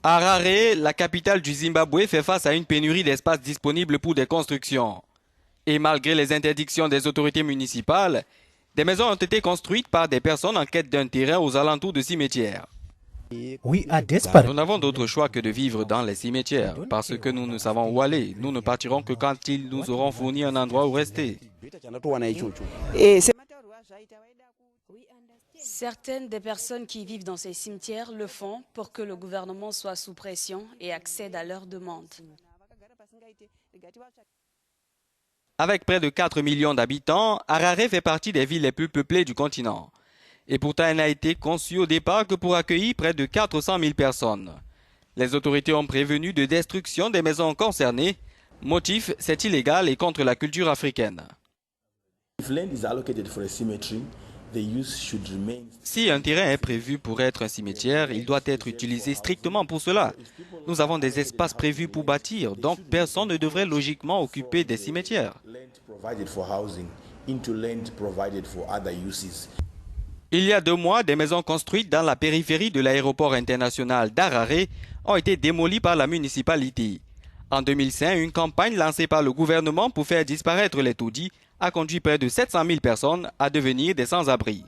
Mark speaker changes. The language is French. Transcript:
Speaker 1: Harare, la capitale du Zimbabwe, fait face à une pénurie d'espace disponible pour des constructions. Et malgré les interdictions des autorités municipales, des maisons ont été construites par des personnes en quête d'un terrain aux alentours de cimetières.
Speaker 2: We are desperate.
Speaker 1: Nous n'avons d'autre choix que de vivre dans les cimetières, parce que nous ne savons où aller. Nous ne partirons que quand ils nous auront fourni un endroit où rester.
Speaker 3: Certaines des personnes qui vivent dans ces cimetières le font pour que le gouvernement soit sous pression et accède à leurs demandes.
Speaker 1: Avec près de 4 millions d'habitants, Harare fait partie des villes les plus peuplées du continent. Et pourtant, elle n'a été conçue au départ que pour accueillir près de 400 000 personnes. Les autorités ont prévenu de destruction des maisons concernées. Motif, c'est illégal et contre la culture africaine. Si un terrain est prévu pour être un cimetière, il doit être utilisé strictement pour cela. Nous avons des espaces prévus pour bâtir, donc personne ne devrait logiquement occuper des cimetières. Il y a 2 mois, des maisons construites dans la périphérie de l'aéroport international d'Harare ont été démolies par la municipalité. En 2005, une campagne lancée par le gouvernement pour faire disparaître les taudis a conduit près de 700 000 personnes à devenir des sans-abri.